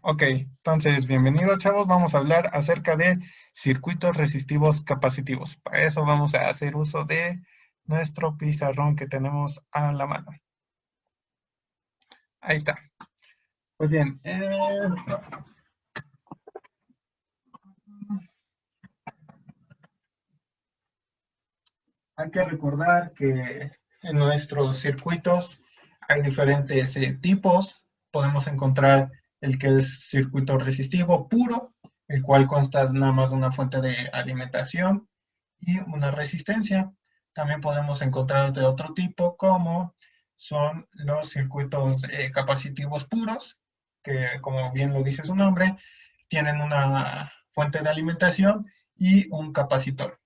Ok, entonces, bienvenidos chavos. Vamos a hablar acerca de circuitos resistivos capacitivos. Para eso vamos a hacer uso de nuestro pizarrón que tenemos a la mano. Ahí está. Pues bien, hay que recordar que en nuestros circuitos hay diferentes tipos. Podemos encontrar el que es circuito resistivo puro, el cual consta nada más de una fuente de alimentación y una resistencia. También podemos encontrar de otro tipo, como son los circuitos capacitivos puros, que como bien lo dice su nombre, tienen una fuente de alimentación y un capacitor.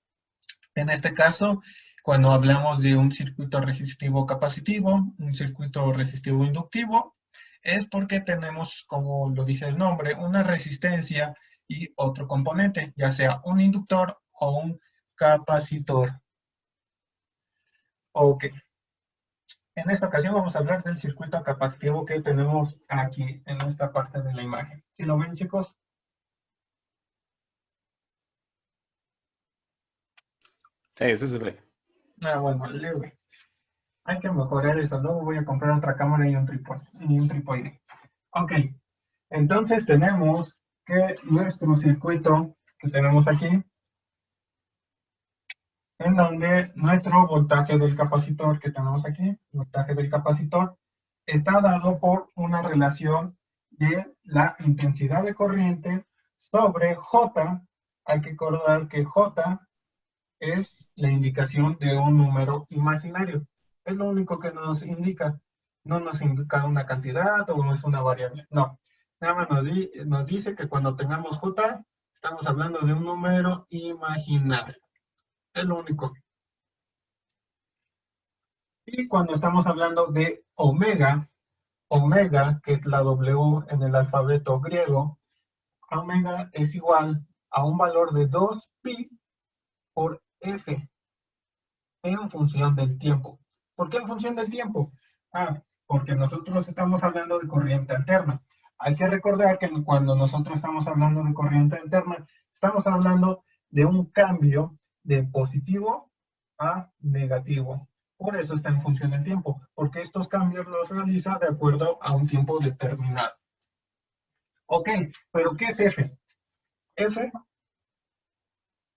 En este caso, cuando hablamos de un circuito resistivo capacitivo, un circuito resistivo inductivo, es porque tenemos, como lo dice el nombre, una resistencia y otro componente, ya sea un inductor o un capacitor. Ok, en esta ocasión vamos a hablar del circuito capacitivo que tenemos aquí en esta parte de la imagen. ¿Sí lo ven, chicos? Sí, sí se ve. Bueno, leve. Hay que mejorar eso. Luego voy a comprar otra cámara y un trípode. Ok, entonces tenemos que nuestro circuito que tenemos aquí, en donde nuestro voltaje del capacitor que tenemos aquí, voltaje del capacitor, está dado por una relación de la intensidad de corriente sobre J. Hay que recordar que J es la indicación de un número imaginario. Es lo único que nos indica. No nos indica una cantidad o no es una variable. No. Nada más nos dice que cuando tengamos J, estamos hablando de un número imaginario. Es lo único. Y cuando estamos hablando de omega, omega, que es la W en el alfabeto griego, omega es igual a un valor de 2pi por F en función del tiempo. ¿Por qué en función del tiempo? Porque nosotros estamos hablando de corriente alterna. Hay que recordar que cuando nosotros estamos hablando de corriente alterna, estamos hablando de un cambio de positivo a negativo. Por eso está en función del tiempo, porque estos cambios los realiza de acuerdo a un tiempo determinado. Ok, pero ¿qué es F? F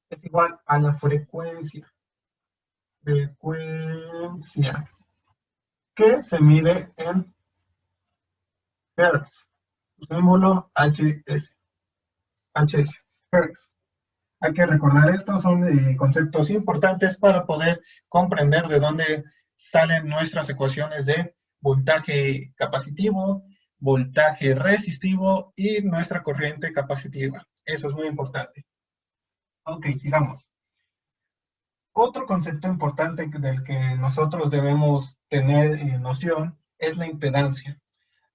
es igual a la frecuencia. Frecuencia que se mide en Hertz, símbolo HS, HS, Hertz. Hay que recordar esto, son conceptos importantes para poder comprender de dónde salen nuestras ecuaciones de voltaje capacitivo, voltaje resistivo y nuestra corriente capacitiva. Eso es muy importante. Ok, sigamos. Otro concepto importante del que nosotros debemos tener noción es la impedancia.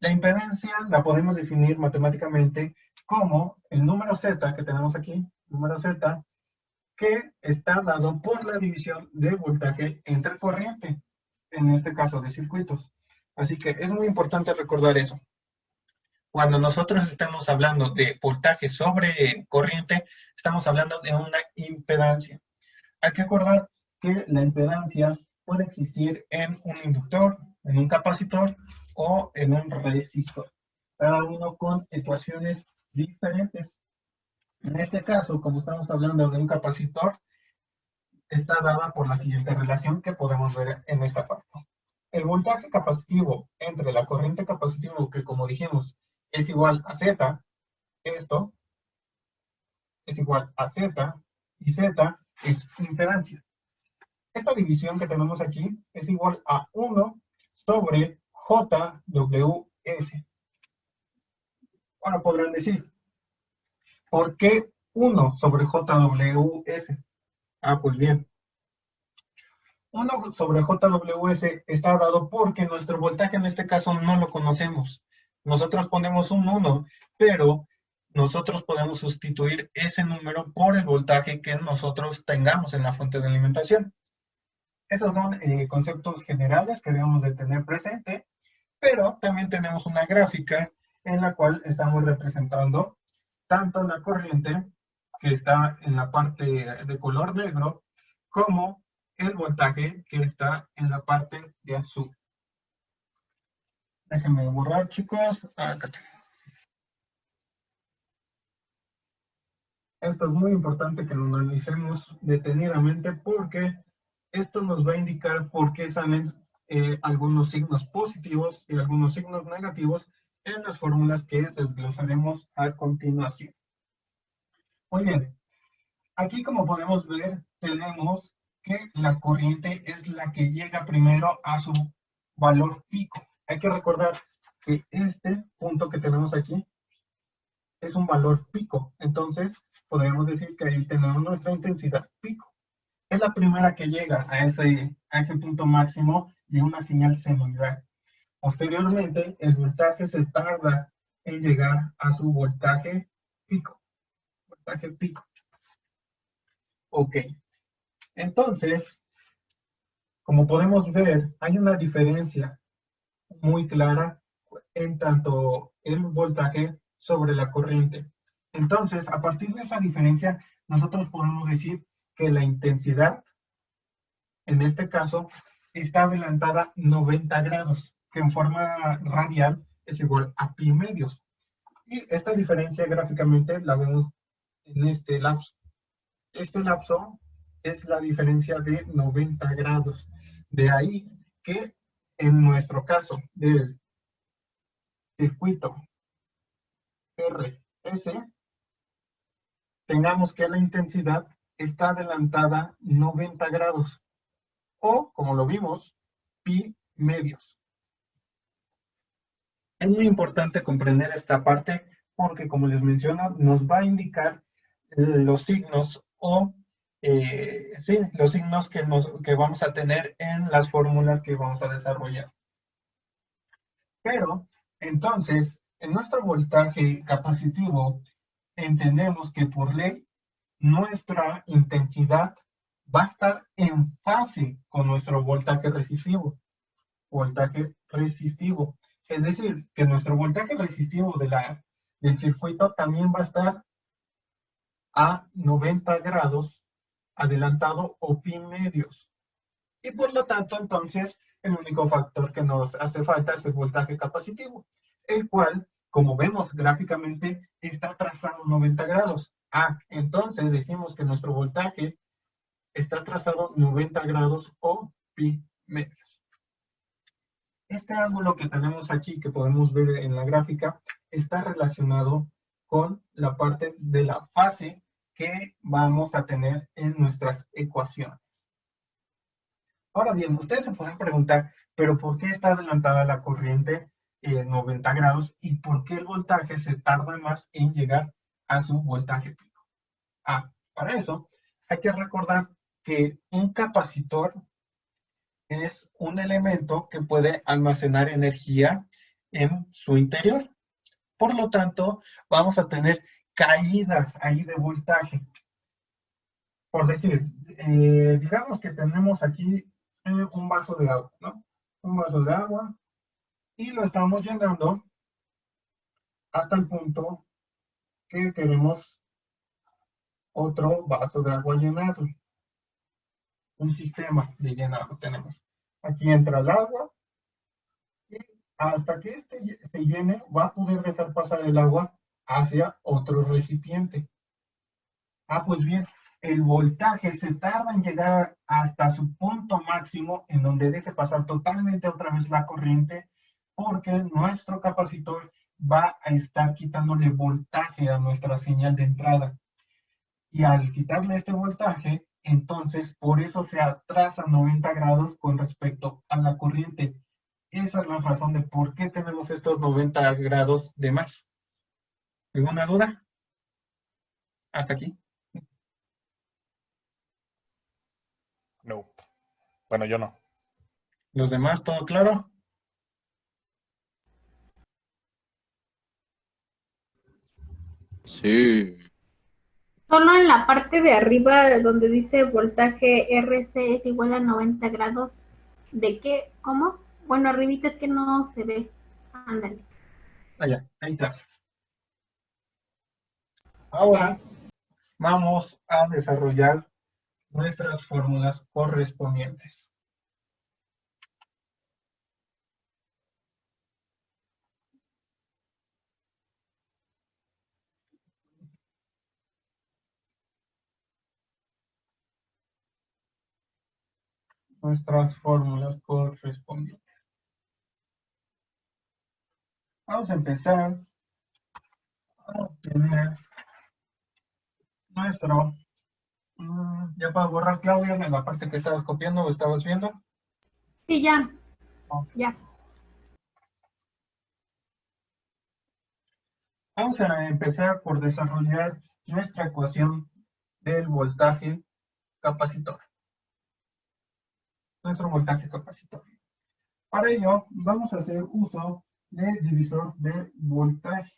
La impedancia la podemos definir matemáticamente como el número Z que tenemos aquí, número Z, que está dado por la división de voltaje entre corriente, en este caso de circuitos. Así que es muy importante recordar eso. Cuando nosotros estamos hablando de voltaje sobre corriente, estamos hablando de una impedancia. Hay que acordar que la impedancia puede existir en un inductor, en un capacitor o en un resistor, cada uno con ecuaciones diferentes. En este caso, como estamos hablando de un capacitor, está dada por la siguiente relación que podemos ver en esta parte. El voltaje capacitivo entre la corriente capacitiva, que como dijimos es igual a Z, esto es igual a Z, y Z es impedancia. Esta división que tenemos aquí es igual a 1 sobre JWS. Ahora podrán decir, ¿por qué 1 sobre JWS? Pues bien, 1 sobre JWS está dado porque nuestro voltaje en este caso no lo conocemos. Nosotros ponemos un 1, pero nosotros podemos sustituir ese número por el voltaje que nosotros tengamos en la fuente de alimentación. Esos son conceptos generales que debemos de tener presente, pero también tenemos una gráfica en la cual estamos representando tanto la corriente que está en la parte de color negro como el voltaje que está en la parte de azul. Déjenme borrar, chicos. Acá está. Esto es muy importante que lo analicemos detenidamente porque esto nos va a indicar por qué salen algunos signos positivos y algunos signos negativos en las fórmulas que desglosaremos a continuación. Muy bien, aquí como podemos ver tenemos que la corriente es la que llega primero a su valor pico. Hay que recordar que este punto que tenemos aquí es un valor pico, entonces podríamos decir que ahí tenemos nuestra intensidad pico. Es la primera que llega a ese punto máximo de una señal senoidal. Posteriormente, el voltaje se tarda en llegar a su voltaje pico. Voltaje pico. Ok. Entonces, como podemos ver, hay una diferencia muy clara en tanto el voltaje sobre la corriente. Entonces, a partir de esa diferencia, nosotros podemos decir que la intensidad, en este caso, está adelantada 90 grados, que en forma radial es igual a pi medios. Y esta diferencia gráficamente la vemos en este lapso. Este lapso es la diferencia de 90 grados. De ahí que en nuestro caso del circuito RS, tengamos que la intensidad está adelantada 90 grados o, como lo vimos, pi medios. Es muy importante comprender esta parte porque, como les menciono, nos va a indicar los signos o sí, los signos que vamos a tener en las fórmulas que vamos a desarrollar. Pero, entonces, en nuestro voltaje capacitivo, entendemos que por ley, nuestra intensidad va a estar en fase con nuestro voltaje resistivo. Voltaje resistivo. Es decir, que nuestro voltaje resistivo del circuito también va a estar a 90 grados adelantado o pi medios. Y por lo tanto, entonces, el único factor que nos hace falta es el voltaje capacitivo, el cual, como vemos gráficamente, está trazado 90 grados. Entonces decimos que nuestro voltaje está trazado 90 grados o pi medios. Este ángulo que tenemos aquí, que podemos ver en la gráfica, está relacionado con la parte de la fase que vamos a tener en nuestras ecuaciones. Ahora bien, ustedes se pueden preguntar, ¿pero por qué está adelantada la corriente 90 grados y por qué el voltaje se tarda más en llegar a su voltaje pico? Para eso hay que recordar que un capacitor es un elemento que puede almacenar energía en su interior. Por lo tanto, vamos a tener caídas ahí de voltaje. Por decir, digamos que tenemos aquí un vaso de agua, ¿no? Un vaso de agua y lo estamos llenando hasta el punto que queremos otro vaso de agua llenado. Un sistema de llenado tenemos. Aquí entra el agua y hasta que este se llene va a poder dejar pasar el agua hacia otro recipiente. Pues bien, el voltaje se tarda en llegar hasta su punto máximo en donde deje pasar totalmente otra vez la corriente porque nuestro capacitor va a estar quitándole voltaje a nuestra señal de entrada. Y al quitarle este voltaje, entonces por eso se atrasa 90 grados con respecto a la corriente. Esa es la razón de por qué tenemos estos 90 grados de más. ¿Alguna duda? Hasta aquí. No. Bueno, yo no. ¿Los demás, todo claro? Sí. Solo en la parte de arriba donde dice voltaje RC es igual a 90 grados. ¿De qué? ¿Cómo? Bueno, arribita es que no se ve. Ándale. Allá, ahí está. Ahora vamos a desarrollar nuestras fórmulas correspondientes. Nuestras fórmulas correspondientes. Vamos a empezar a obtener nuestro... ¿Ya puedo borrar, Claudia, en la parte que estabas copiando o estabas viendo? Sí, ya, Ok. ya. Vamos a empezar por desarrollar nuestra ecuación del voltaje capacitor. Nuestro voltaje capacitor. Para ello, vamos a hacer uso del divisor de voltaje.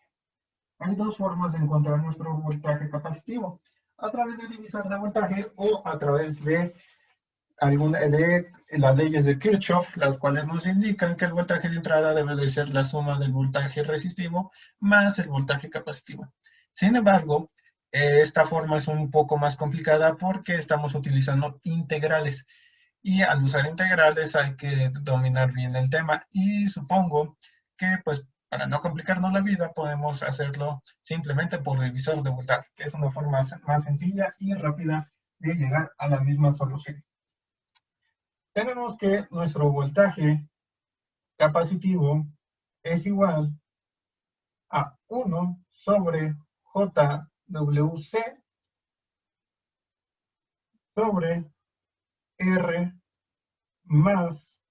Hay dos formas de encontrar nuestro voltaje capacitivo. A través del divisor de voltaje o a través de alguna de las leyes de Kirchhoff, las cuales nos indican que el voltaje de entrada debe de ser la suma del voltaje resistivo más el voltaje capacitivo. Sin embargo, esta forma es un poco más complicada porque estamos utilizando integrales. Y al usar integrales hay que dominar bien el tema. Y supongo que, pues, para no complicarnos la vida, podemos hacerlo simplemente por divisor de voltaje, que es una forma más sencilla y rápida de llegar a la misma solución. Tenemos que nuestro voltaje capacitivo es igual a 1 sobre JWC sobre R más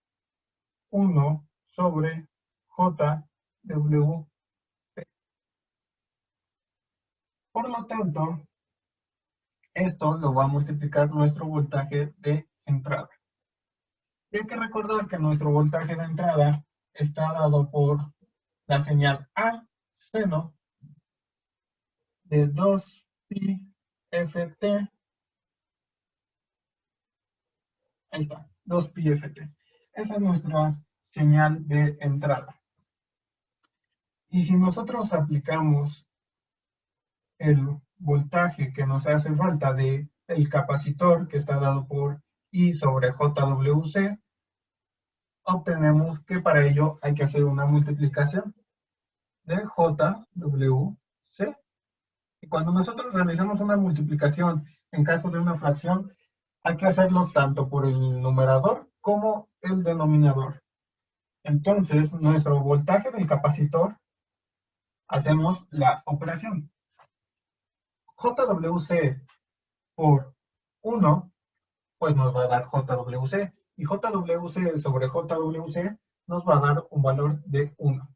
1 sobre JWC. Por lo tanto, esto lo va a multiplicar nuestro voltaje de entrada. Y hay que recordar que nuestro voltaje de entrada está dado por la señal A seno de 2pi ft. Ahí está, 2pi ft. Esa es nuestra señal de entrada. Y si nosotros aplicamos el voltaje que nos hace falta del capacitor, que está dado por I sobre JWC, obtenemos que para ello hay que hacer una multiplicación de JWC. Y cuando nosotros realizamos una multiplicación en caso de una fracción, hay que hacerlo tanto por el numerador como el denominador. Entonces, nuestro voltaje del capacitor, hacemos la operación. JWC por 1, pues nos va a dar JWC. Y JWC sobre JWC nos va a dar un valor de 1.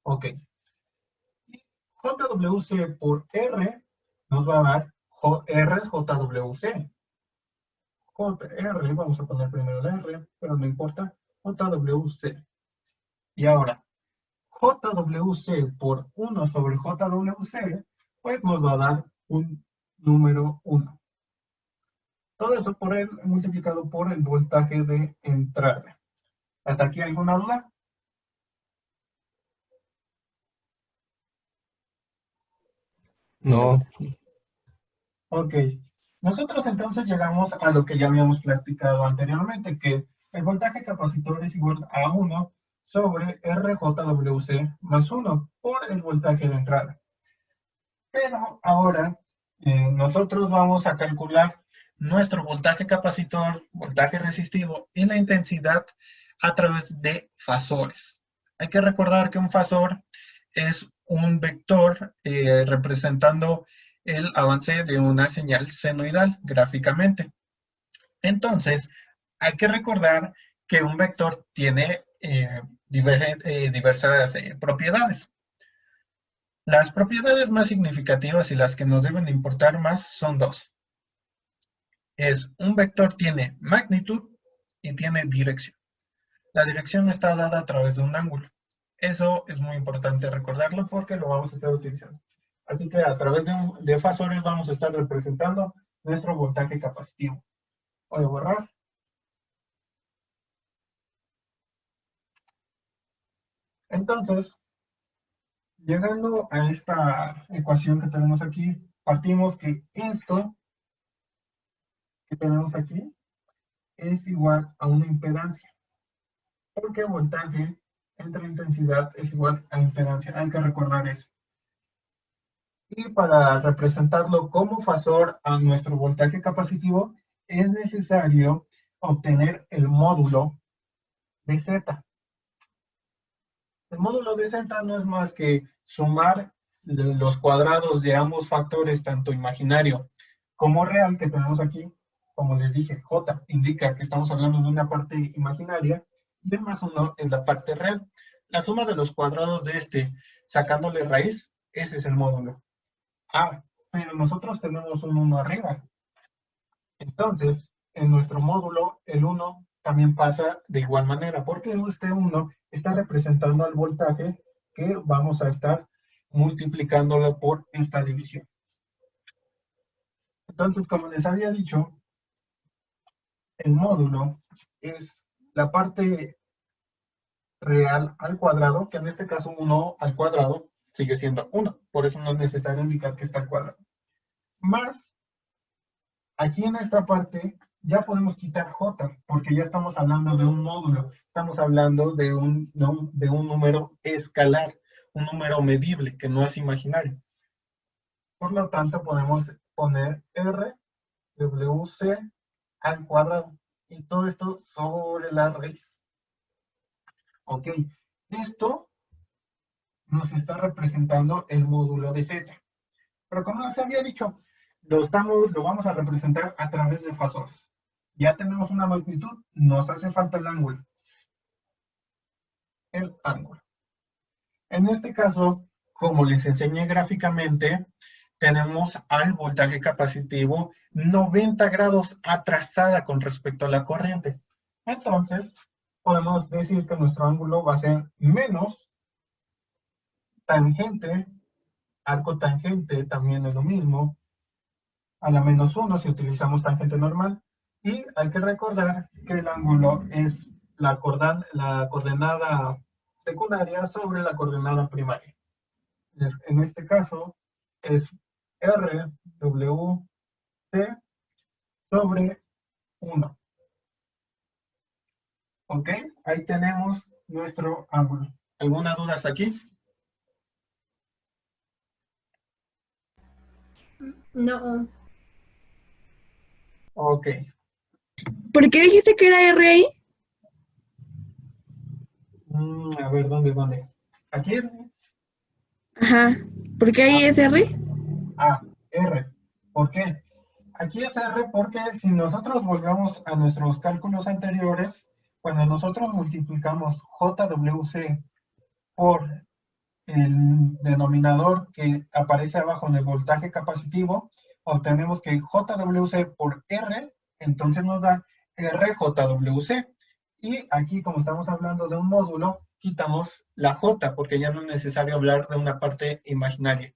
Ok. Y JWC por R nos va a dar RJWC. JR, vamos a poner primero la R, pero no importa, JWC. Y ahora, JWC por 1 sobre JWC, pues nos va a dar un número 1. Todo eso por el multiplicado por el voltaje de entrada. ¿Hasta aquí alguna duda? No, Ok. Nosotros entonces llegamos a lo que ya habíamos platicado anteriormente, que el voltaje capacitor es igual a 1 sobre RJWC más 1 por el voltaje de entrada. Pero ahora nosotros vamos a calcular nuestro voltaje capacitor, voltaje resistivo y la intensidad a través de fasores. Hay que recordar que un fasor es un vector representando el avance de una señal senoidal gráficamente. Entonces, hay que recordar que un vector tiene diversas propiedades. Las propiedades más significativas y las que nos deben importar más son dos. Un vector tiene magnitud y tiene dirección. La dirección está dada a través de un ángulo. Eso es muy importante recordarlo porque lo vamos a estar utilizando. Así que a través de fasores vamos a estar representando nuestro voltaje capacitivo. Voy a borrar. Entonces, Llegando a esta ecuación que tenemos aquí, partimos que esto que tenemos aquí es igual a una impedancia, porque voltaje entre intensidad es igual a impedancia. Hay que recordar eso. Y para representarlo como fasor a nuestro voltaje capacitivo, es necesario obtener el módulo de Z. El módulo de Z no es más que sumar los cuadrados de ambos factores, tanto imaginario como real, que tenemos aquí. Como les dije, J indica que estamos hablando de una parte imaginaria, y el más 1 es la parte real. La suma de los cuadrados de este, sacándole raíz, ese es el módulo. Ah, pero nosotros tenemos un 1 arriba. Entonces, en nuestro módulo, el 1 también pasa de igual manera, porque este 1 está representando al voltaje que vamos a estar multiplicándolo por esta división. Entonces, como les había dicho, el módulo es la parte real al cuadrado, que en este caso 1 al cuadrado sigue siendo 1, por eso no es necesario indicar que está al cuadrado. Más, aquí en esta parte ya podemos quitar J, porque ya estamos hablando de un módulo, estamos hablando de un número escalar, un número medible, que no es imaginario. Por lo tanto, podemos poner R, WC al cuadrado, y todo esto sobre la raíz. Ok, esto nos está representando el módulo de Z. Pero como les había dicho, lo vamos a representar a través de fasores. Ya tenemos una magnitud, nos hace falta el ángulo. El ángulo. En este caso, como les enseñé gráficamente, tenemos al voltaje capacitivo 90 grados atrasada con respecto a la corriente. Entonces, podemos decir que nuestro ángulo va a ser menos tangente, arco tangente también es lo mismo, a la menos 1 si utilizamos tangente normal. Y hay que recordar que el ángulo es la coordenada secundaria sobre la coordenada primaria. En este caso es RWC sobre 1. ¿Ok? Ahí tenemos nuestro ángulo. ¿Alguna duda hasta aquí? No. Ok. ¿Por qué dijiste que era R ahí? A ver, ¿dónde? Aquí es Ajá. ¿Por qué ahí es R? R. ¿Por qué? Aquí es R porque si nosotros volvemos a nuestros cálculos anteriores, cuando nosotros multiplicamos JWC por el denominador que aparece abajo en el voltaje capacitivo, obtenemos que JWC por R, entonces nos da RJWC. Y aquí, como estamos hablando de un módulo, quitamos la J, porque ya no es necesario hablar de una parte imaginaria.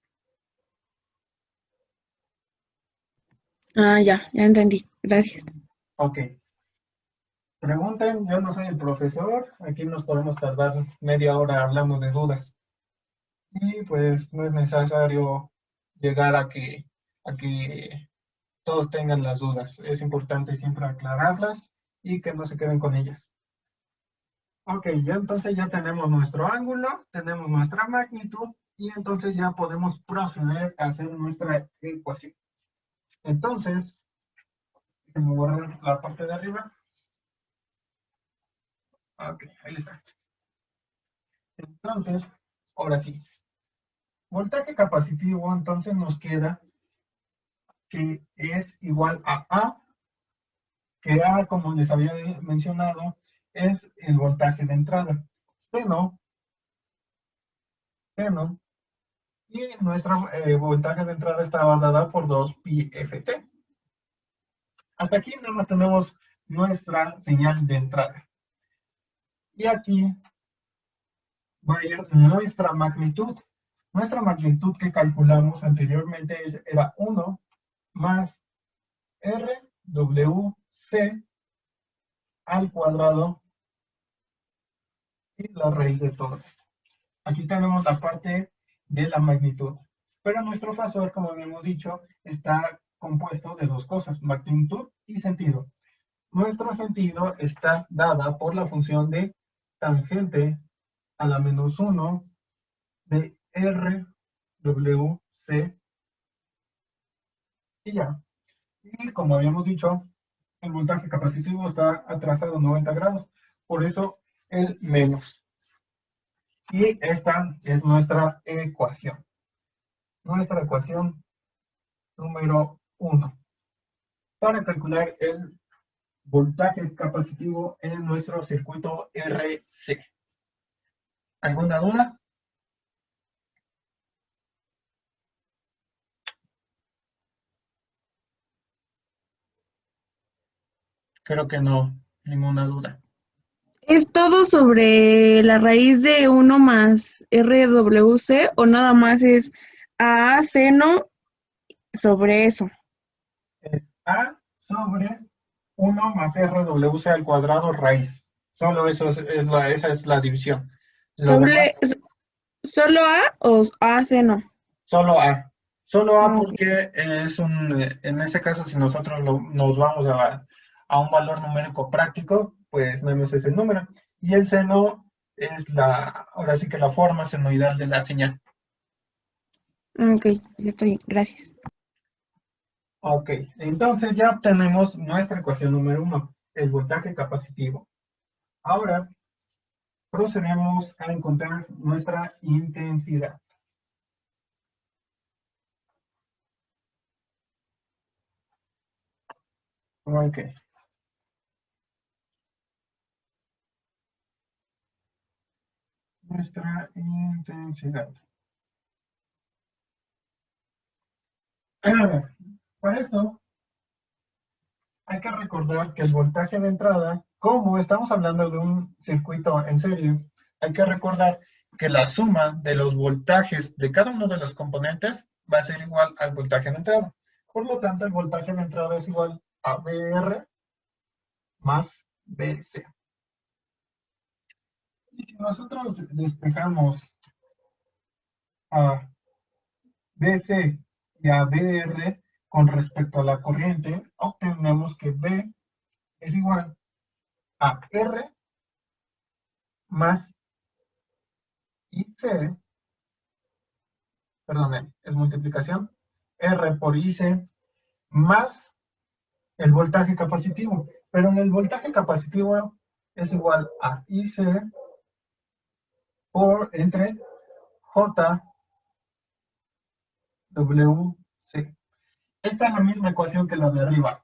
Ah, ya entendí. Gracias. Ok. Pregunten, yo no soy el profesor, aquí nos podemos tardar media hora hablando de dudas. Y pues no es necesario llegar a que todos tengan las dudas. Es importante siempre aclararlas y que no se queden con ellas. Ok, ya entonces ya tenemos nuestro ángulo, tenemos nuestra magnitud y entonces ya podemos proceder a hacer nuestra ecuación. Entonces, déjenme borrar la parte de arriba. Ok, ahí está. Entonces, ahora sí. Voltaje capacitivo, entonces nos queda que es igual a A, que A, como les había mencionado, es el voltaje de entrada. Seno, y nuestro voltaje de entrada estaba dada por 2 pi ft. Hasta aquí nada más tenemos nuestra señal de entrada. Y aquí va a ir nuestra magnitud. Nuestra magnitud que calculamos anteriormente era 1 más RWC al cuadrado y la raíz de todo esto. Aquí tenemos la parte de la magnitud. Pero nuestro fasor, como habíamos dicho, está compuesto de dos cosas, magnitud y sentido. Nuestro sentido está dada por la función de tangente a la menos 1 de RWC y ya. Y como habíamos dicho, el voltaje capacitivo está atrasado 90 grados, por eso el menos. Y esta es nuestra ecuación. Nuestra ecuación número 1 para calcular el voltaje capacitivo en nuestro circuito RC. ¿Alguna duda? Creo que no, ninguna duda. ¿Es todo sobre la raíz de 1 más RWC o nada más es A seno sobre eso? Es A sobre 1 más RWC al cuadrado raíz. Solo eso esa es la división. Lo demás, ¿Solo A o A seno? solo A. Solo A Ah, ok. porque es en este caso, si nosotros nos vamos a un valor numérico práctico, pues nada más es el número. Y el seno es ahora sí que la forma senoidal de la señal. Ok, ya estoy, gracias. Ok, entonces ya obtenemos nuestra ecuación número 1, el voltaje capacitivo. Ahora procedemos a encontrar nuestra intensidad. Ok. Nuestra intensidad. Para esto, hay que recordar que el voltaje de entrada, como estamos hablando de un circuito en serie, hay que recordar que la suma de los voltajes de cada uno de los componentes va a ser igual al voltaje de entrada. Por lo tanto, el voltaje de entrada es igual a VR más BC. Y si nosotros despejamos a BC y a BR con respecto a la corriente, obtenemos que B es igual a R más IC, perdón, es multiplicación, R por IC más el voltaje capacitivo. Pero en el voltaje capacitivo es igual a IC entre JWC. Esta es la misma ecuación que la de arriba,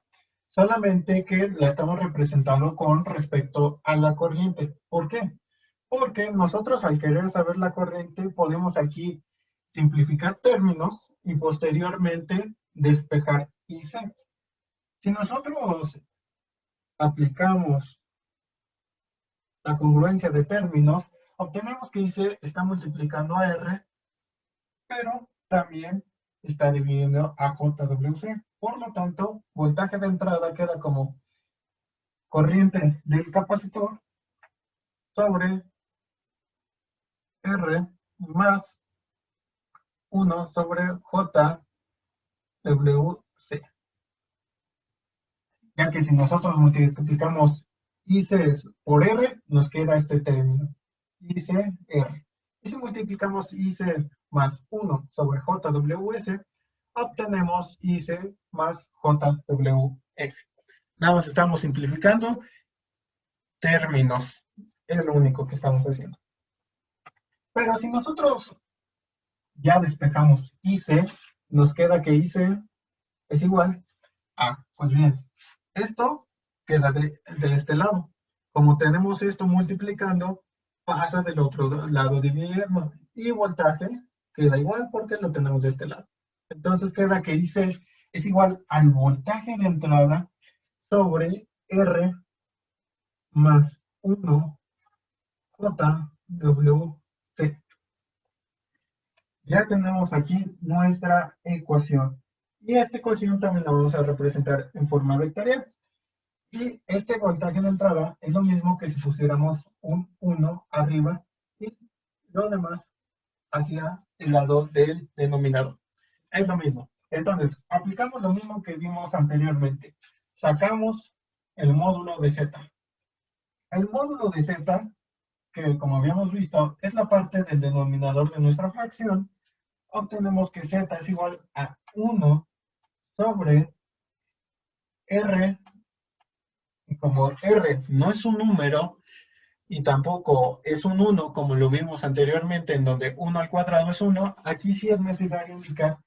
solamente que la estamos representando con respecto a la corriente. ¿Por qué? Porque nosotros al querer saber la corriente podemos aquí simplificar términos y posteriormente despejar IC. Si nosotros aplicamos la congruencia de términos, obtenemos que IC está multiplicando a R, pero también está dividiendo a JWC. Por lo tanto, voltaje de entrada queda como corriente del capacitor sobre R más 1 sobre JWC. Ya que si nosotros multiplicamos IC por R, nos queda este término, ICR. Y si multiplicamos IC más 1 sobre JWS, obtenemos IC más JWS. Nada más estamos simplificando términos. Es lo único que estamos haciendo. Pero si nosotros ya despejamos IC, nos queda que IC es igual a, pues bien, esto queda de este lado. Como tenemos esto multiplicando, pasa del otro lado dividiendo. Y voltaje queda igual porque lo tenemos de este lado. Entonces queda que IC es igual al voltaje de entrada sobre R más 1 JWC. Ya tenemos aquí nuestra ecuación. Y esta ecuación también la vamos a representar en forma vectorial. Y este voltaje de entrada es lo mismo que si pusiéramos un 1 arriba y lo demás hacia el lado del denominador. Es lo mismo. Entonces, aplicamos lo mismo que vimos anteriormente. Sacamos el módulo de z. El módulo de z, que como habíamos visto, es la parte del denominador de nuestra fracción, obtenemos que z es igual a 1 sobre r, y como r no es un número, y tampoco es un 1 como lo vimos anteriormente, en donde 1 al cuadrado es 1, aquí sí es necesario indicar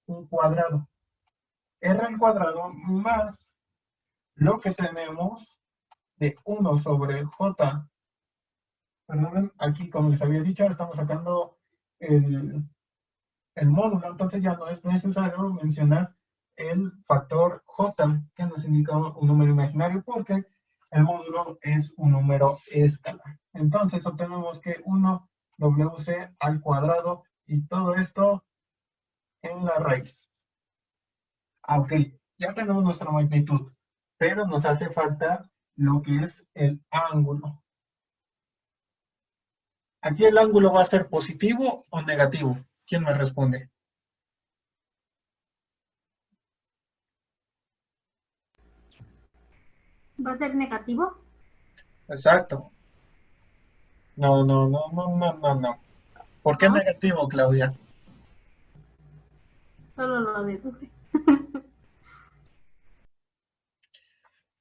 un cuadrado. R al cuadrado más lo que tenemos de 1 sobre j. Perdón, aquí como les había dicho, estamos sacando el módulo, entonces ya no es necesario mencionar el factor j, que nos indica un número imaginario, porque el módulo es un número escalar. Entonces obtenemos que 1wc al cuadrado y todo esto en la raíz. Ok, ya tenemos nuestra magnitud, pero nos hace falta lo que es el ángulo. Aquí el ángulo va a ser positivo o negativo. ¿Quién me responde? ¿Va a ser negativo? Exacto. No. ¿Por qué ¿No? negativo, Claudia? Solo lo deduje.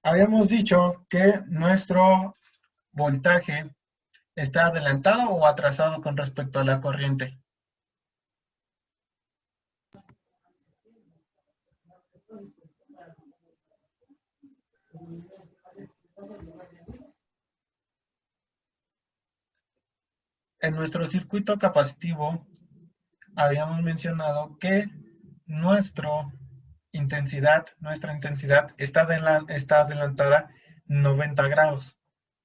Habíamos dicho que nuestro voltaje está adelantado o atrasado con respecto a la corriente. En nuestro circuito capacitivo habíamos mencionado que nuestra intensidad está adelantada 90 grados.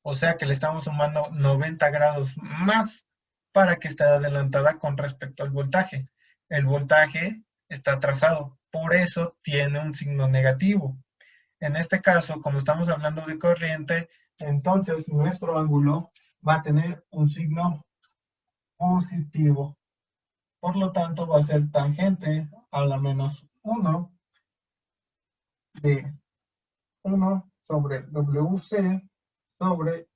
O sea que le estamos sumando 90 grados más para que esté adelantada con respecto al voltaje. El voltaje está atrasado, por eso tiene un signo negativo. En este caso, como estamos hablando de corriente, entonces nuestro ángulo va a tener un signo positivo. Por lo tanto, va a ser tangente a la menos 1 de 1 sobre WC sobre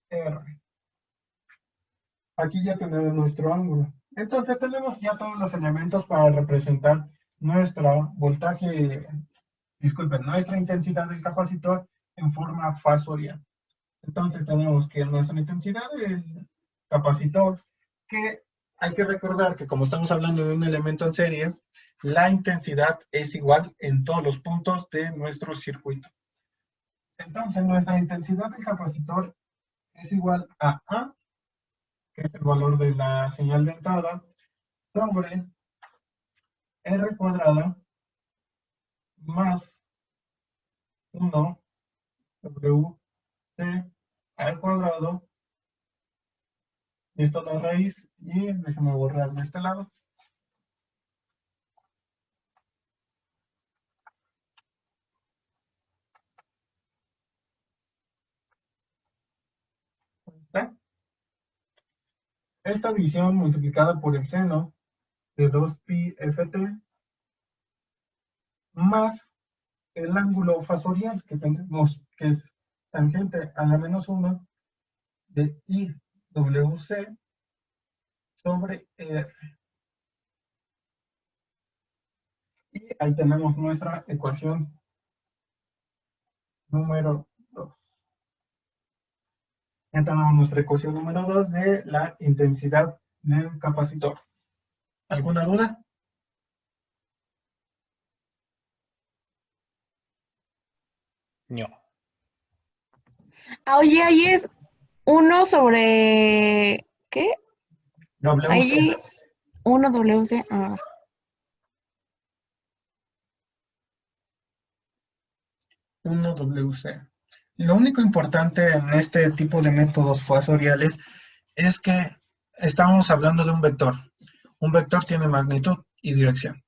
R. Aquí ya tenemos nuestro ángulo. Entonces tenemos ya todos los elementos para representar nuestro voltaje, disculpen, nuestra intensidad del capacitor en forma fasorial. Entonces tenemos que nuestra intensidad del capacitor, que hay que recordar que como estamos hablando de un elemento en serie, la intensidad es igual en todos los puntos de nuestro circuito. Entonces nuestra intensidad del capacitor es igual a A, que es el valor de la señal de entrada, sobre R cuadrada más 1 WC al cuadrado. Esto es la raíz y déjame borrar de este lado. Esta división multiplicada por el seno de 2pi ft más el ángulo fasorial que tenemos, que es tangente a la menos 1 de IWC sobre R. Y ahí tenemos nuestra ecuación número 2. Ya tenemos nuestra ecuación número 2 de la intensidad del capacitor. ¿Alguna duda? No. Oye, ahí es 1 sobre... ¿Qué? WC. Ahí 1 WC. Ah. WC. Lo único importante en este tipo de métodos fasoriales es que estamos hablando de un vector. Un vector tiene magnitud y dirección.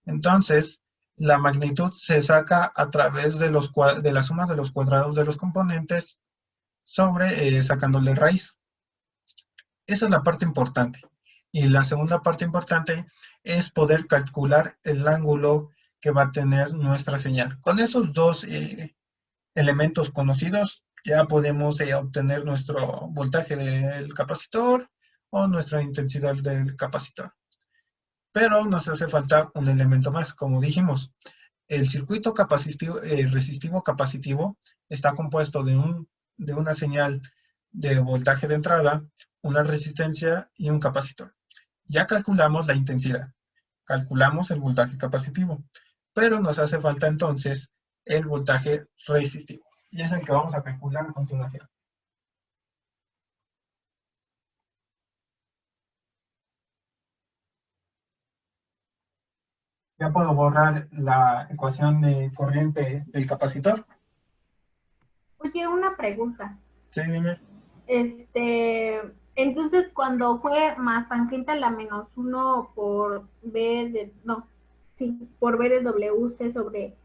Entonces, la magnitud se saca a través de la suma de los cuadrados de los componentes sobre sacándole raíz. Esa es la parte importante. Y la segunda parte importante es poder calcular el ángulo que va a tener nuestra señal. Con esos dos elementos conocidos ya podemos obtener nuestro voltaje del capacitor o nuestra intensidad del capacitor. Pero nos hace falta un elemento más. Como dijimos, el circuito capacitivo, resistivo capacitivo está compuesto de una señal de voltaje de entrada, una resistencia y un capacitor. Ya calculamos la intensidad, calculamos el voltaje capacitivo, pero nos hace falta entonces el voltaje resistivo. Y es el que vamos a calcular a continuación. Ya puedo borrar la ecuación de corriente del capacitor. Oye, una pregunta. Sí, dime. Entonces cuando fue más tangente a la menos 1 por B de, no, sí, por B de WC sobre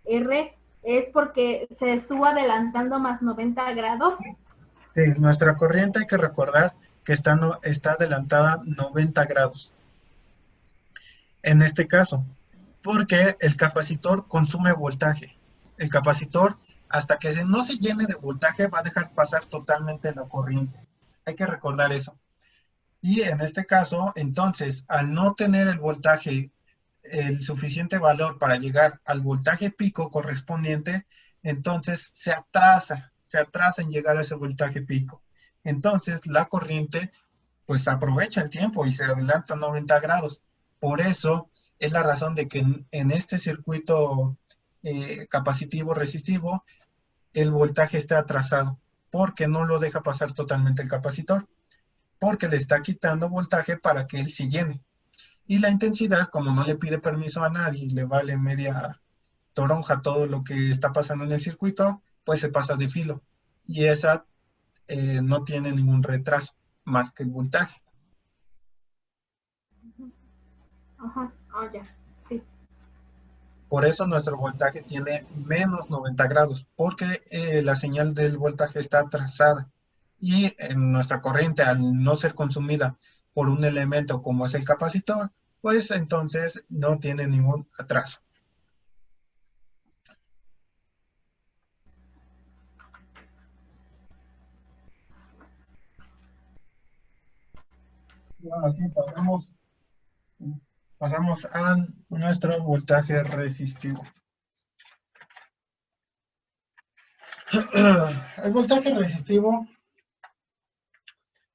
R, ¿es porque se estuvo adelantando más 90 grados? Sí, nuestra corriente hay que recordar que está adelantada 90 grados. En este caso, porque el capacitor consume voltaje. El capacitor, hasta que no se llene de voltaje, va a dejar pasar totalmente la corriente. Hay que recordar eso. Y en este caso, entonces, al no tener el voltaje, el suficiente valor para llegar al voltaje pico correspondiente, entonces se atrasa en llegar a ese voltaje pico. Entonces, la corriente, pues aprovecha el tiempo y se adelanta 90 grados. Por eso es la razón de que en este circuito capacitivo resistivo, el voltaje está atrasado, porque no lo deja pasar totalmente el capacitor, porque le está quitando voltaje para que él se llene. Y la intensidad, como no le pide permiso a nadie, le vale media toronja todo lo que está pasando en el circuito, pues se pasa de filo. Y esa no tiene ningún retraso, más que el voltaje. Ajá, oh, ya, sí. Por eso nuestro voltaje tiene menos 90 grados, porque la señal del voltaje está atrasada. Y en nuestra corriente, al no ser consumida por un elemento como es el capacitor, pues entonces no tiene ningún atraso. Y ahora sí, pasamos a nuestro voltaje resistivo. El voltaje resistivo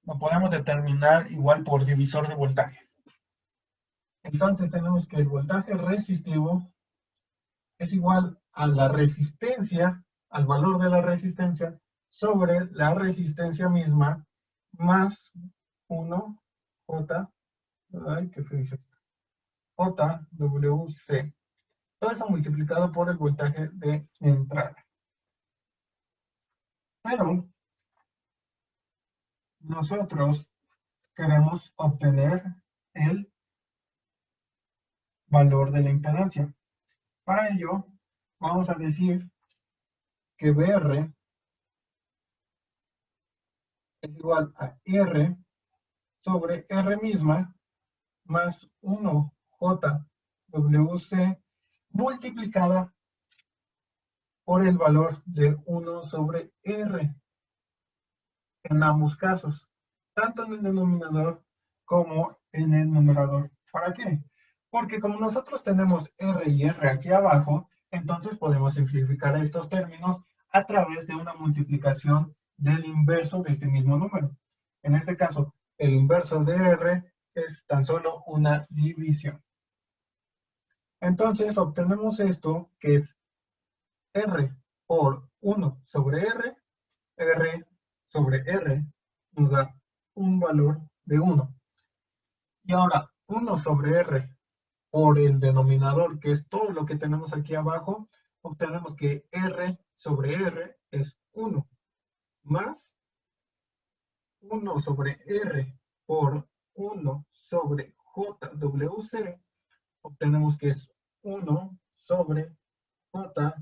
lo podemos determinar igual por divisor de voltaje. Entonces tenemos que el voltaje resistivo es igual a la resistencia, al valor de la resistencia, sobre la resistencia misma, más 1 J, ay, qué feo, JWC. Todo eso multiplicado por el voltaje de entrada. Pero nosotros queremos obtener el valor de la impedancia. Para ello, vamos a decir que BR es igual a R sobre R misma más 1 JWC multiplicada por el valor de 1 sobre R en ambos casos, tanto en el denominador como en el numerador. ¿Para qué? Porque como nosotros tenemos R y R aquí abajo, entonces podemos simplificar estos términos a través de una multiplicación del inverso de este mismo número. En este caso, el inverso de R es tan solo una división. Entonces obtenemos esto que es R por 1 sobre R, R sobre R nos da un valor de 1. Y ahora 1 sobre R por el denominador, que es todo lo que tenemos aquí abajo, obtenemos que R sobre R es 1, más 1 sobre R por 1 sobre JWC, obtenemos que es 1 sobre JWCR.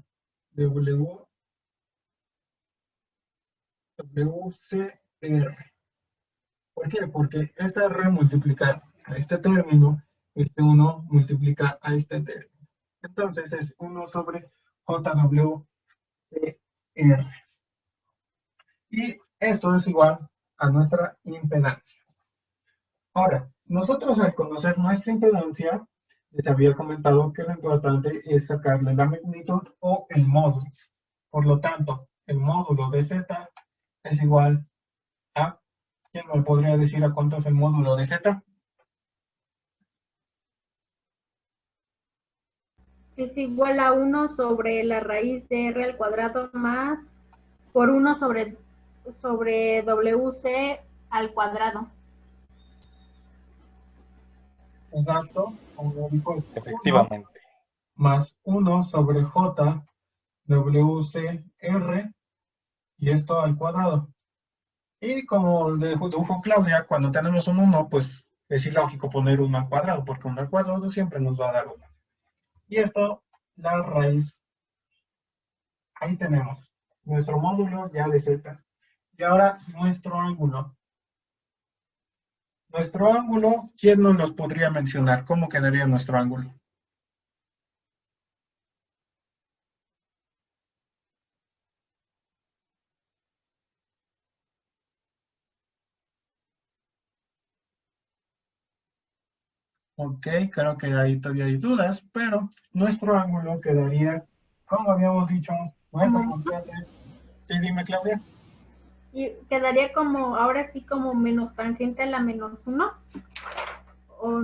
¿Por qué? Porque esta R multiplica a este término, este 1 multiplica a este término. Entonces es 1 sobre JWCR. Y esto es igual a nuestra impedancia. Ahora, nosotros al conocer nuestra impedancia, les había comentado que lo importante es sacarle la magnitud o el módulo. Por lo tanto, el módulo de Z es igual a, ¿quién me podría decir a cuánto es el módulo de Z? Es igual a 1 sobre la raíz de R al cuadrado más por 1 sobre WC al cuadrado. Exacto, como dijo, es 1 Efectivamente. más 1 sobre J WCR y esto al cuadrado. Y como dedujo Claudia, cuando tenemos un 1, pues es ilógico poner 1 al cuadrado, porque 1 al cuadrado siempre nos va a dar 1. Y esto, la raíz, ahí tenemos nuestro módulo ya de Z. Y ahora nuestro ángulo. Nuestro ángulo, ¿quién nos podría mencionar? ¿Cómo quedaría nuestro ángulo? Ok, creo que ahí todavía hay dudas, pero nuestro ángulo quedaría, como habíamos dicho, nuestra constante. Sí, dime, Claudia. Y quedaría como, ahora sí, como menos tangente a la menos 1. O...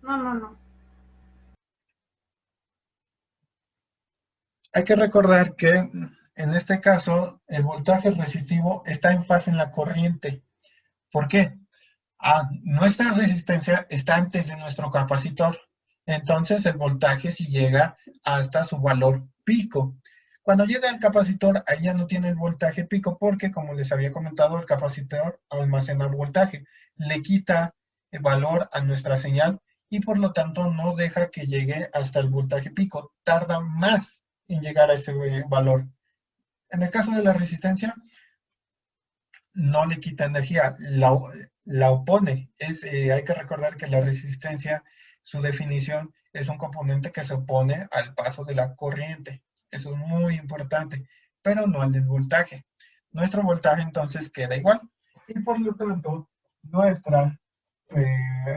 No. Hay que recordar que en este caso el voltaje resistivo está en fase en la corriente. ¿Por qué? Nuestra resistencia está antes de nuestro capacitor. Entonces el voltaje sí llega hasta su valor pico. Cuando llega al capacitor, ahí ya no tiene el voltaje pico porque, como les había comentado, el capacitor almacena voltaje. Le quita el valor a nuestra señal y por lo tanto no deja que llegue hasta el voltaje pico. Tarda más en llegar a ese valor. En el caso de la resistencia, no le quita energía, la opone. Hay que recordar que la resistencia, su definición, es un componente que se opone al paso de la corriente. Eso es muy importante, pero no al del voltaje. Nuestro voltaje entonces queda igual. Y por lo tanto, nuestro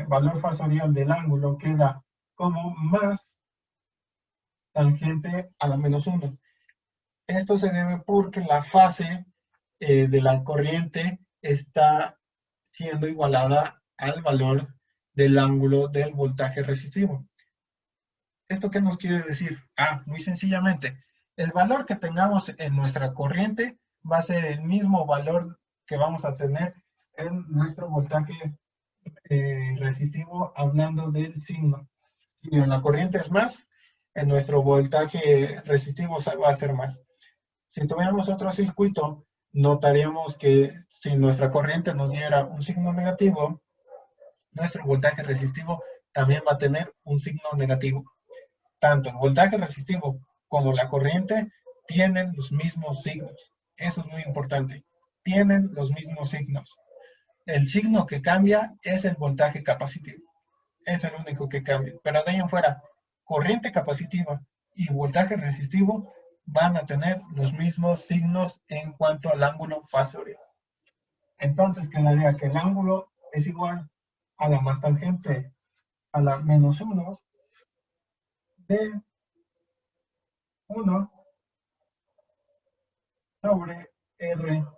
valor fasorial del ángulo queda como más tangente a la menos 1. Esto se debe porque la fase de la corriente está siendo igualada al valor del ángulo del voltaje resistivo. ¿Esto qué nos quiere decir? Muy sencillamente, el valor que tengamos en nuestra corriente va a ser el mismo valor que vamos a tener en nuestro voltaje resistivo, hablando del signo. Si en la corriente es más, en nuestro voltaje resistivo va a ser más. Si tuviéramos otro circuito, notaríamos que si nuestra corriente nos diera un signo negativo, nuestro voltaje resistivo también va a tener un signo negativo. Tanto el voltaje resistivo como la corriente tienen los mismos signos. Eso es muy importante. Tienen los mismos signos. El signo que cambia es el voltaje capacitivo. Es el único que cambia. Pero de ahí en fuera, corriente capacitiva y voltaje resistivo van a tener los mismos signos en cuanto al ángulo fasorial. Entonces quedaría que el ángulo es igual a la más tangente a la menos 1 de 1 sobre RWC.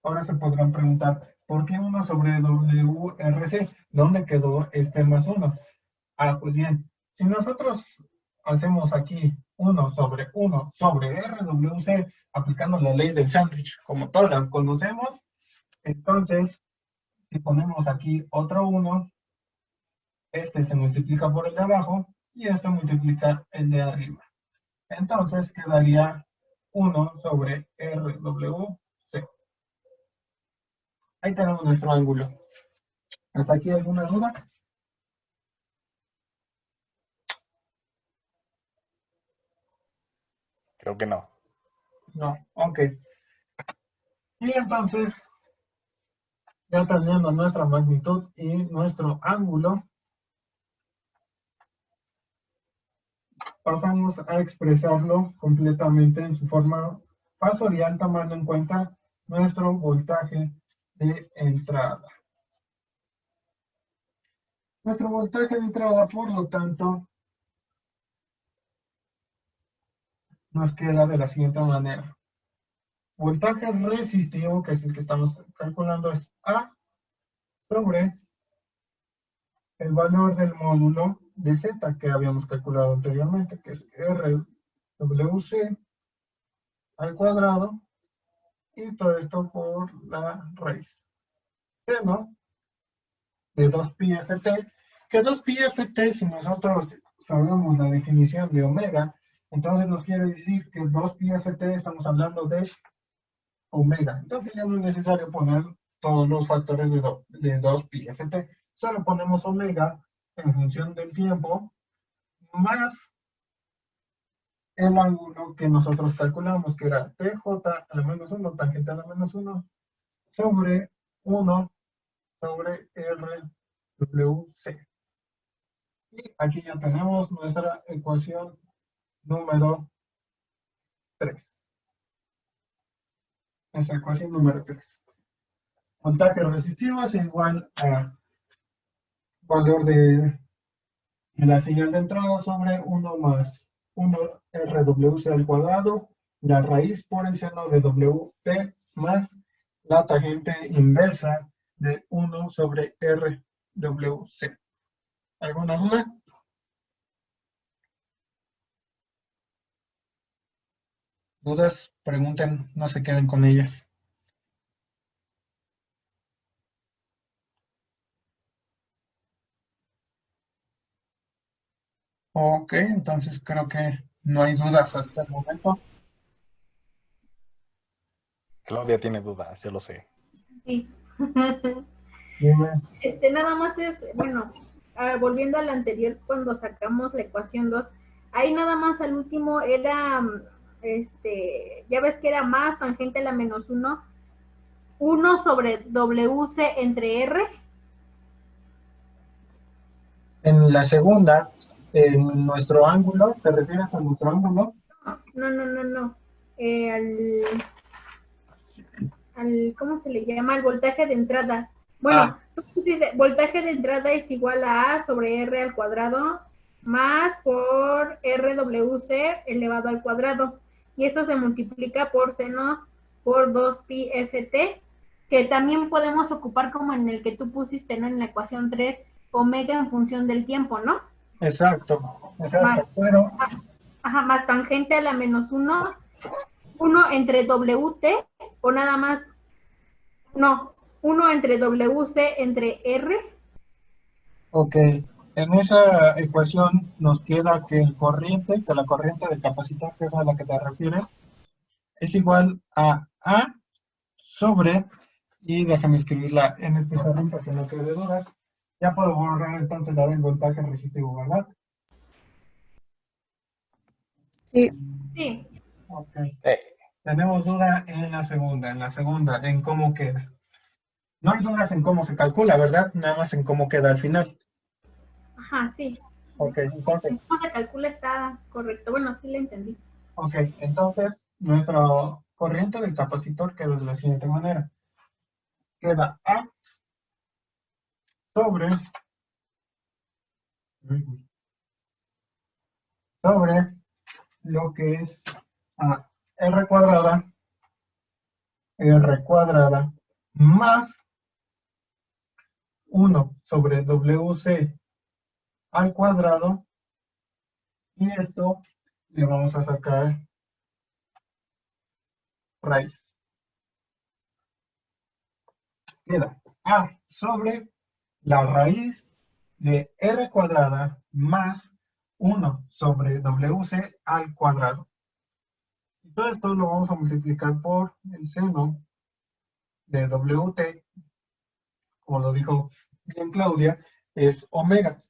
Ahora se podrán preguntar, ¿por qué 1 sobre WRC? ¿Dónde quedó este más 1? Pues bien, si nosotros hacemos aquí 1 sobre RWC, aplicando la ley del sándwich, como todos la conocemos, entonces, si ponemos aquí otro 1, este se multiplica por el de abajo, y este multiplica el de arriba. Entonces, quedaría 1 sobre RWC. Ahí tenemos nuestro ángulo. ¿Hasta aquí alguna duda? Creo que no. No, ok. Y entonces, ya teniendo nuestra magnitud y nuestro ángulo, pasamos a expresarlo completamente en su forma fasorial, tomando en cuenta nuestro voltaje de entrada. Nuestro voltaje de entrada, por lo tanto, nos queda de la siguiente manera. Voltaje resistivo, que es el que estamos calculando, es A sobre el valor del módulo de Z que habíamos calculado anteriormente, que es RWC al cuadrado, y todo esto por la raíz. Seno de 2πft, que 2πft, si nosotros sabemos la definición de omega, entonces nos quiere decir que 2πft estamos hablando de omega. Entonces ya no es necesario poner todos los factores de 2πft. Solo ponemos omega en función del tiempo más el ángulo que nosotros calculamos, que era TJ a la menos 1, tangente a la menos 1, sobre 1 sobre RWC. Y aquí ya tenemos nuestra ecuación número 3. Nuestra ecuación número 3. Voltaje resistivo es igual a valor de la señal de entrada sobre 1 más 1 RWC al cuadrado, la raíz por el seno de WT más la tangente inversa de 1 sobre RWC. ¿Alguna duda? ¿Dudas? Pregunten, no se queden con ellas. Ok, entonces creo que no hay dudas hasta el momento. Claudia tiene dudas, yo lo sé. Sí. Dime. Nada más es, bueno, volviendo al anterior, cuando sacamos la ecuación 2, ahí nada más al último era, ya ves que era más tangente a la menos 1 sobre WC entre R. En la segunda, en nuestro ángulo, ¿te refieres a nuestro ángulo? No. ¿Cómo se le llama? Al voltaje de entrada. Bueno, tú dices, voltaje de entrada es igual a A sobre R al cuadrado más por RWC elevado al cuadrado. Y esto se multiplica por seno por 2πft, que también podemos ocupar como en el que tú pusiste, ¿no? En la ecuación 3, omega en función del tiempo, ¿no? Exacto. Más, Pero más tangente a la menos 1 entre WT, o nada más, no, 1 entre WC entre R. ok, en esa ecuación nos queda que la corriente del capacitor, que es a la que te refieres, es igual a A sobre, y déjame escribirla en el pizarrón para que no quede dudas. Ya puedo borrar entonces la del voltaje resistivo, ¿verdad? Sí. Sí. Ok. Tenemos duda en la segunda, en cómo queda. No hay dudas en cómo se calcula, ¿verdad? Nada más en cómo queda al final. Ajá, sí. Ok, entonces. Cómo se calcula está correcto. Bueno, sí le entendí. Ok, entonces nuestra corriente del capacitor queda de la siguiente manera. Queda A sobre lo que es R cuadrada más 1 sobre WC al cuadrado, y esto le vamos a sacar raíz. Queda A sobre la raíz de R cuadrada más 1 sobre WC al cuadrado. Y todo esto lo vamos a multiplicar por el seno de WT, como lo dijo bien Claudia, es omega.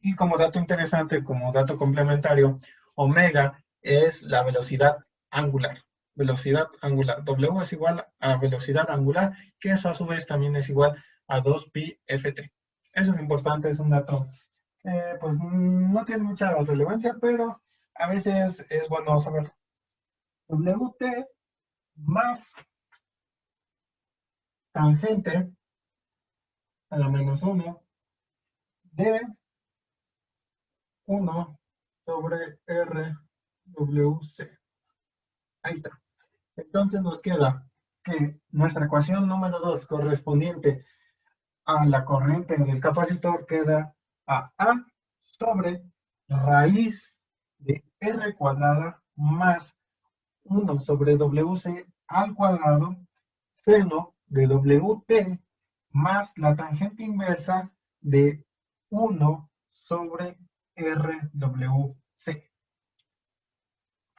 Y como dato interesante, como dato complementario, omega es la velocidad angular. Velocidad angular. W es igual a velocidad angular, que eso a su vez también es igual a 2pi ft. Eso es importante, es un dato pues no tiene mucha relevancia, pero a veces es bueno saberlo. Wt más tangente a la menos 1 de 1 sobre RWC. Ahí está. Entonces nos queda que nuestra ecuación número 2 correspondiente a la corriente del capacitor queda a A sobre raíz de R cuadrada más 1 sobre WC al cuadrado seno de WT más la tangente inversa de 1 sobre RWC.